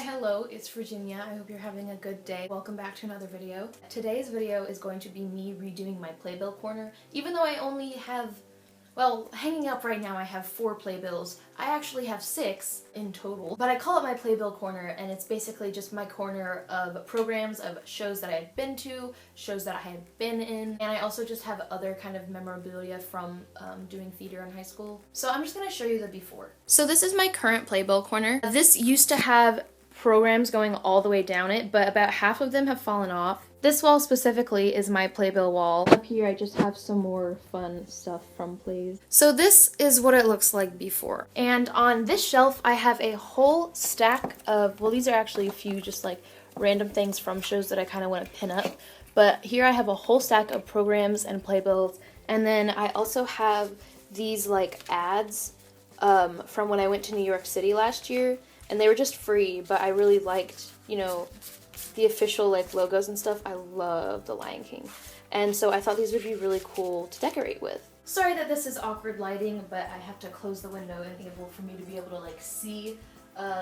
Hello, it's Virginia. I hope you're having a good day. Welcome back to another video. Today's video is going to be me redoing my Playbill corner. Even though I only have, well, hanging up right now I have 4 Playbills. I actually have 6 in total. But I call it my Playbill corner, and it's basically just my corner of programs, of shows that I had been to, shows that I had been in, and I also just have other kind of memorabilia from doing theater in high school. So I'm just going to show you the before. So this is my current Playbill corner. This used to have programs going all the way down it, but about half of them have fallen off. This wall specifically is my Playbill wall. Up here I just have some more fun stuff from plays. So this is what it looks like before. And on this shelf I have a whole stack of, well, these are actually a few just like random things from shows that I kind of want to pin up. But here I have a whole stack of programs and Playbills. And then I also have these like ads from when I went to New York City last year. And they were just free, but I really liked, you know, the official like logos and stuff. I love The Lion King. And so I thought these would be really cool to decorate with. Sorry that this is awkward lighting, but I have to close the window and able for me to be able to like see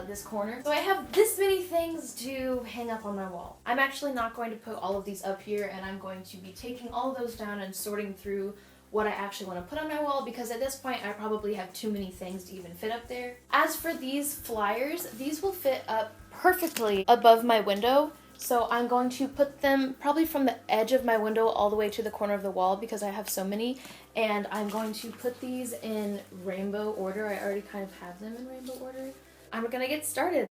this corner. So I have this many things to hang up on my wall. I'm actually not going to put all of these up here, and I'm going to be taking all of those down and sorting through what I actually want to put on my wall, because at this point I probably have too many things to even fit up there. As for these flyers, these will fit up perfectly above my window, so I'm going to put them probably from the edge of my window all the way to the corner of the wall because I have so many, and I'm going to put these in rainbow order. I already kind of have them in rainbow order. I'm gonna get started.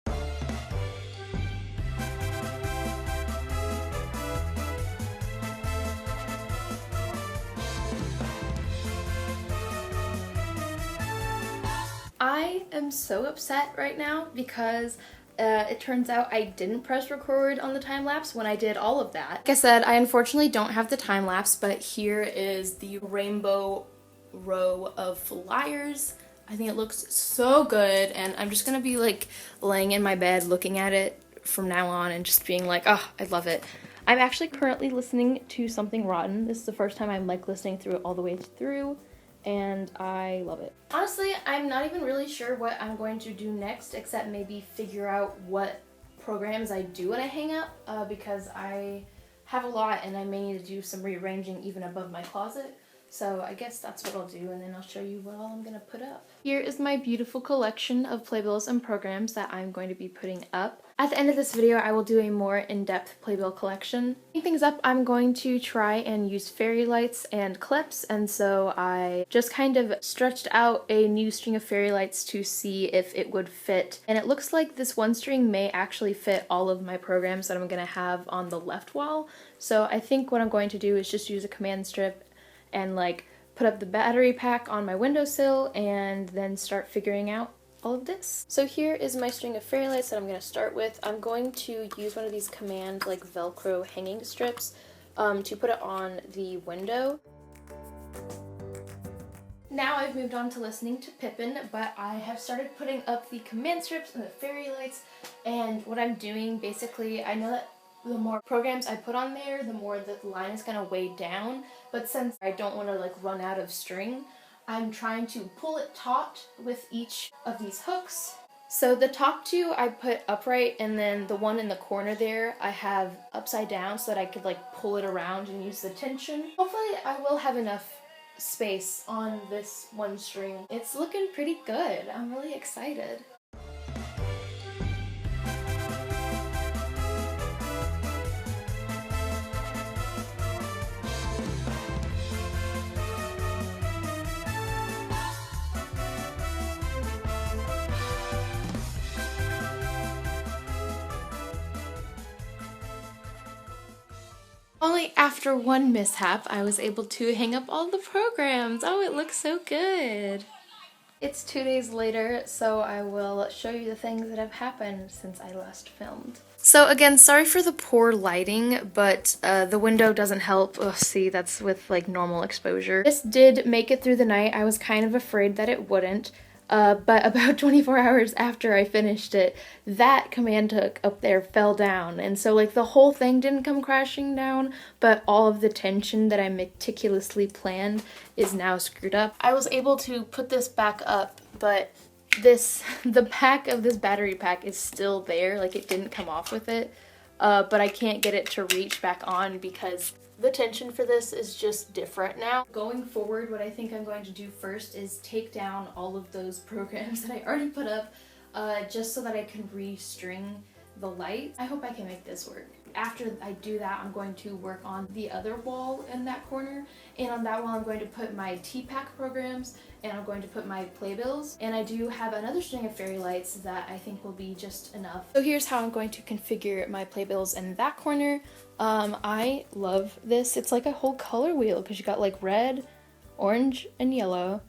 I am so upset right now because it turns out I didn't press record on the time-lapse when I did all of that. Like I said, I unfortunately don't have the time-lapse, but here is the rainbow row of flyers. I think it looks so good, and I'm just gonna be like laying in my bed looking at it from now on and just being like, oh, I love it. I'm actually currently listening to Something Rotten. This is the first time I'm like listening through it all the way through, and I love it. Honestly, I'm not even really sure what I'm going to do next, except maybe figure out what programs I do when I hang up, because I have a lot and I may need to do some rearranging even above my closet. So I guess that's what I'll do, and then I'll show you what all I'm going to put up. Here is my beautiful collection of Playbills and programs that I'm going to be putting up. At the end of this video, I will do a more in-depth Playbill collection. To things up, I'm going to try and use fairy lights and clips, and so I just kind of stretched out a new string of fairy lights to see if it would fit. And it looks like this one string may actually fit all of my programs that I'm going to have on the left wall. So I think what I'm going to do is just use a command strip and like put up the battery pack on my windowsill and then start figuring out all of this. So here is my string of fairy lights that I'm going to start with. I'm going to use one of these command like Velcro hanging strips to put it on the window. Now I've moved on to listening to Pippin, but I have started putting up the command strips and the fairy lights, and what I'm doing basically, I know that the more programs I put on there, the more the line is going to weigh down, but since I don't want to like run out of string, I'm trying to pull it taut with each of these hooks. So the top 2 I put upright, and then the one in the corner there I have upside down so that I could like pull it around and use the tension. Hopefully I will have enough space on this one string. It's looking pretty good. I'm really excited. Only after one mishap, I was able to hang up all the programs. Oh, it looks so good. It's 2 days later, so I will show you the things that have happened since I last filmed. So again, sorry for the poor lighting, but the window doesn't help. Oh, see, that's with like normal exposure. This did make it through the night. I was kind of afraid that it wouldn't. But about 24 hours after I finished it, that command hook up there fell down, and so like the whole thing didn't come crashing down, but all of the tension that I meticulously planned is now screwed up. I was able to put this back up, but the back of this battery pack is still there, like it didn't come off with it, but I can't get it to reach back on because the tension for this is just different now. Going forward, what I think I'm going to do first is take down all of those programs that I already put up, just so that I can restring the light. I hope I can make this work. After I do that, I'm going to work on the other wall in that corner, and on that wall I'm going to put my T-Pack programs, and I'm going to put my Playbills, and I do have another string of fairy lights that I think will be just enough. So here's how I'm going to configure my Playbills in that corner. I love this. It's like a whole color wheel because you got like red, orange, and yellow,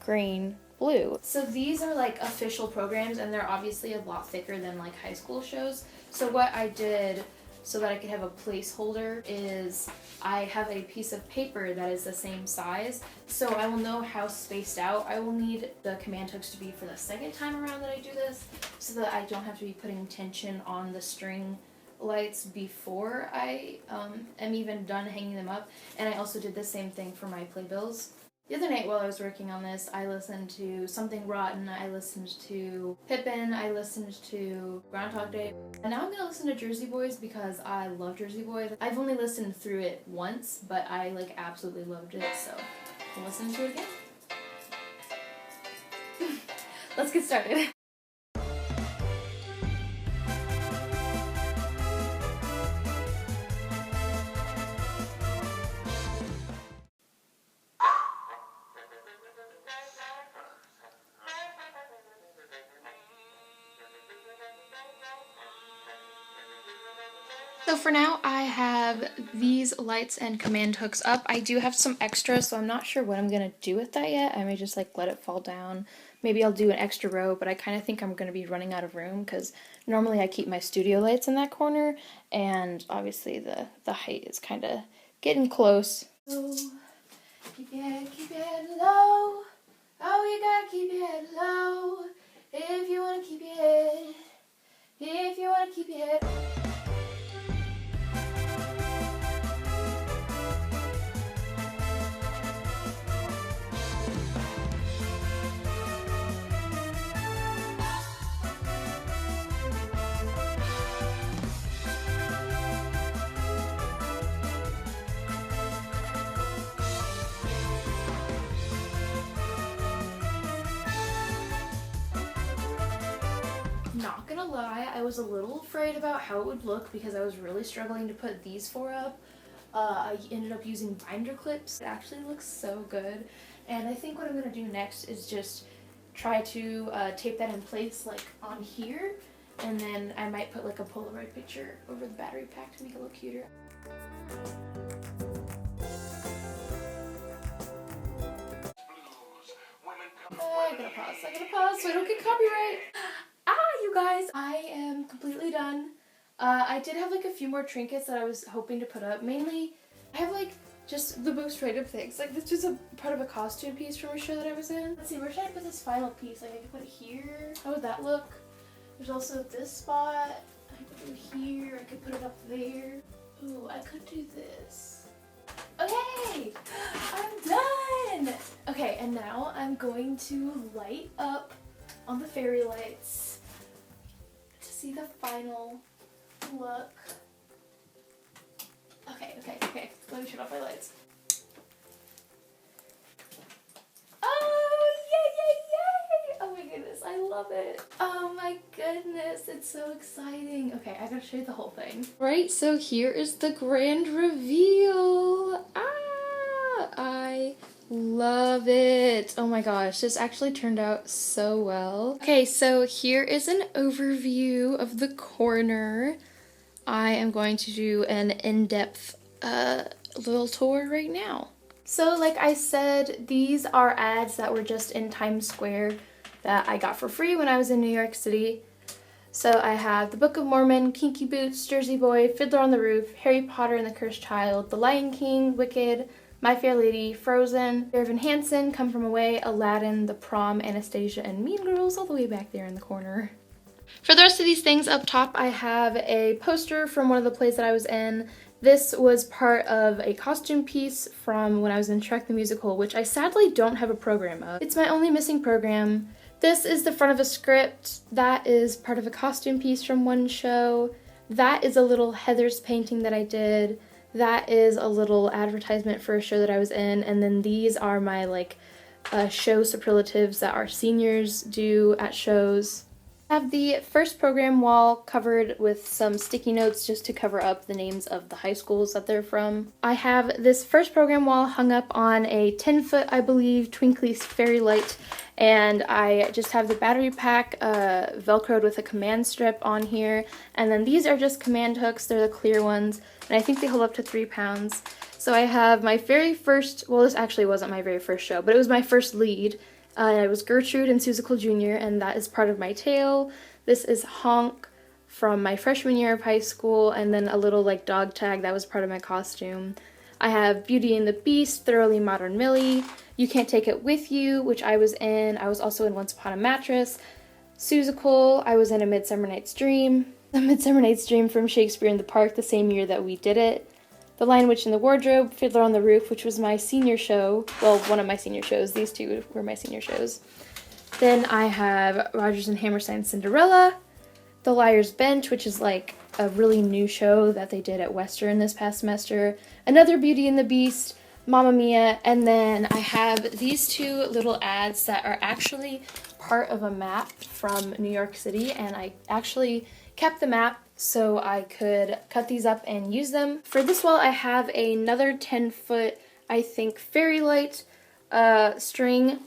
green, blue. So these are like official programs, and they're obviously a lot thicker than like high school shows. So what I did so that I could have a placeholder is I have a piece of paper that is the same size, so I will know how spaced out I will need the command hooks to be for the second time around that I do this, so that I don't have to be putting tension on the string lights before I am even done hanging them up. And I also did the same thing for my Playbills. The other night while I was working on this, I listened to Something Rotten, I listened to Pippin, I listened to Groundhog Day, and now I'm gonna listen to Jersey Boys because I love Jersey Boys. I've only listened through it once, but I like absolutely loved it, so I'll listen to it again. Let's get started. So for now, I have these lights and command hooks up. I do have some extras, so I'm not sure what I'm going to do with that yet. I may just like let it fall down. Maybe I'll do an extra row, but I kind of think I'm going to be running out of room because normally I keep my studio lights in that corner, and obviously the height is kind of getting close. So, keep your head low. Oh, you gotta keep your head low. If you want to keep your head, if you want to keep your head. Not gonna lie, I was a little afraid about how it would look because I was really struggling to put these four up. I ended up using binder clips. It actually looks so good, and I think what I'm gonna do next is just try to tape that in place like on here, and then I might put like a Polaroid picture over the battery pack to make it look cuter. I gotta pause so I don't get copyright. You guys, I am completely done. I did have like a few more trinkets that I was hoping to put up. Mainly, I have like just the most random things. Like this is a part of a costume piece from a show that I was in. Let's see, where should I put this final piece? Like I could put it here. How would that look? There's also this spot. I could put it here. I could put it up there. Ooh, I could do this. Okay, I'm done. Okay, and now I'm going to light up on the fairy lights to see the final look. Okay. Let me turn off my lights. Oh, yay! Oh my goodness, I love it. Oh my goodness, it's so exciting. Okay, I gotta show you the whole thing. Right, so here is the grand reveal. I love it. Oh my gosh, this actually turned out so well. Okay, so here is an overview of the corner. I am going to do an in-depth little tour right now. So like I said, these are ads that were just in Times Square that I got for free when I was in New York City. So I have The Book of Mormon, Kinky Boots, Jersey Boy, Fiddler on the Roof, Harry Potter and the Cursed Child, The Lion King, Wicked, My Fair Lady, Frozen, Irvin Hansen, Come From Away, Aladdin, The Prom, Anastasia, and Mean Girls all the way back there in the corner. For the rest of these things up top, I have a poster from one of the plays that I was in. This was part of a costume piece from when I was in Shrek the Musical, which I sadly don't have a program of. It's my only missing program This is the front of a script. That is part of a costume piece from one show. That is a little Heather's painting that I did. That is a little advertisement for a show that I was in. And then these are my show superlatives that our seniors do at shows. I have the first program wall covered with some sticky notes just to cover up the names of the high schools that they're from. I have this first program wall hung up on a 10-foot, I believe, twinkly fairy light, and I just have the battery pack velcroed with a command strip on here, and then these are just command hooks. They're the clear ones, and I think they hold up to 3 pounds. So I have my very first, well, this actually wasn't my very first show, but it was my first lead. It was Gertrude and Susicle Jr., and that is part of my tail. This is Honk from my freshman year of high school, and then a little dog tag that was part of my costume. I have Beauty and the Beast, Thoroughly Modern Millie, You Can't Take It With You, which I was in. I was also in Once Upon a Mattress. Susicle, I was in A Midsummer Night's Dream. A Midsummer Night's Dream from Shakespeare in the Park, the same year that we did it. The Lion, Witch, and the Wardrobe, Fiddler on the Roof, which was my senior show. Well, one of my senior shows. These two were my senior shows. Then I have Rodgers and Hammerstein's Cinderella. The Liar's Bench, which is a really new show that they did at Western this past semester. Another Beauty and the Beast, Mamma Mia, and then I have these two little ads that are actually part of a map from New York City, and I actually kept the map so I could cut these up and use them. For this wall, I have another 10-foot, I think, fairy light string,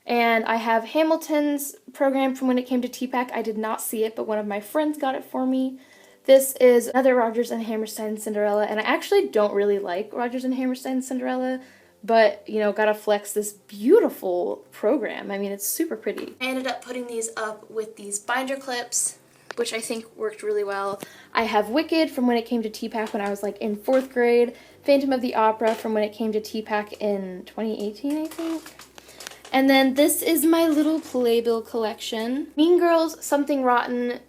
and I have Hamilton's program from when it came to TPAC. I did not see it, but one of my friends got it for me. This is another Rodgers and Hammerstein Cinderella, and I actually don't really like Rodgers and Hammerstein Cinderella, but, gotta flex this beautiful program. I mean, it's super pretty. I ended up putting these up with these binder clips, which I think worked really well. I have Wicked from when it came to TPAC when I was in 4th grade, Phantom of the Opera from when it came to TPAC in 2018, I think. And then this is my little Playbill collection. Mean Girls, Something Rotten,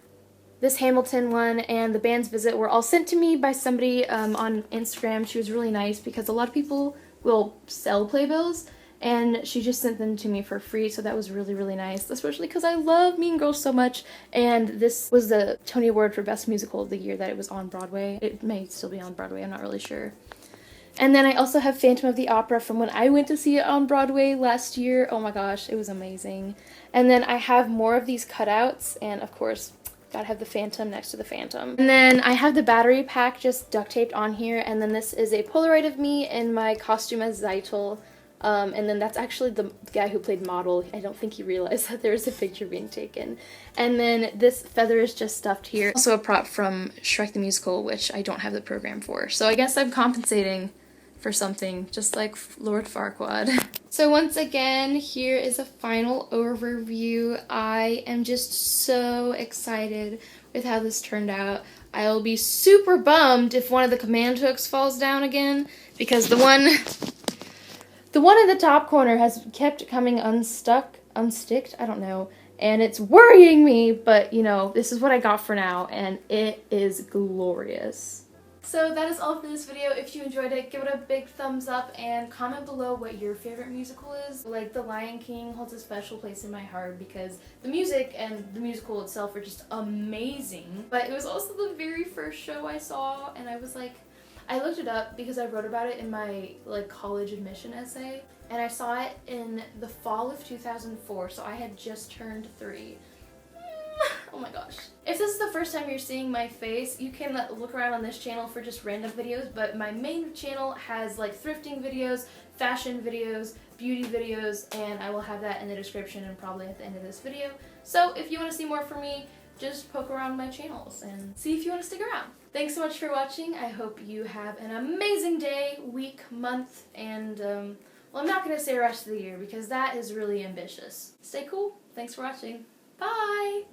this Hamilton one, and The Band's Visit were all sent to me by somebody on Instagram. She was really nice because a lot of people will sell playbills, and she just sent them to me for free, so that was really, really nice, especially because I love Mean Girls so much, and this was the Tony Award for Best Musical of the year that it was on Broadway. It may still be on Broadway, I'm not really sure. And then I also have Phantom of the Opera from when I went to see it on Broadway last year. Oh my gosh, it was amazing. And then I have more of these cutouts, and of course, gotta have the Phantom next to the Phantom. And then I have the battery pack just duct taped on here, and then this is a Polaroid of me in my costume as Zytel. And then that's actually the guy who played Model. I don't think he realized that there was a picture being taken. And then this feather is just stuffed here. Also a prop from Shrek the Musical, which I don't have the program for. So I guess I'm compensating for something, just like Lord Farquaad. So once again, here is a final overview. I am just so excited with how this turned out. I'll be super bummed if one of the command hooks falls down again, because the one in the top corner has kept coming unsticked, I don't know, and it's worrying me, but this is what I got for now, and it is glorious. So that is all for this video. If you enjoyed it, give it a big thumbs up and comment below what your favorite musical is. The Lion King holds a special place in my heart because the music and the musical itself are just amazing. But it was also the very first show I saw, and I was I looked it up because I wrote about it in my college admission essay, and I saw it in the fall of 2004, so I had just turned 3. Oh my gosh. If this is the first time you're seeing my face, you can look around on this channel for just random videos, but my main channel has thrifting videos, fashion videos, beauty videos, and I will have that in the description and probably at the end of this video. So if you want to see more from me, just poke around my channels and see if you want to stick around. Thanks so much for watching. I hope you have an amazing day, week, month, and well, I'm not going to say rest of the year because that is really ambitious. Stay cool. Thanks for watching. Bye!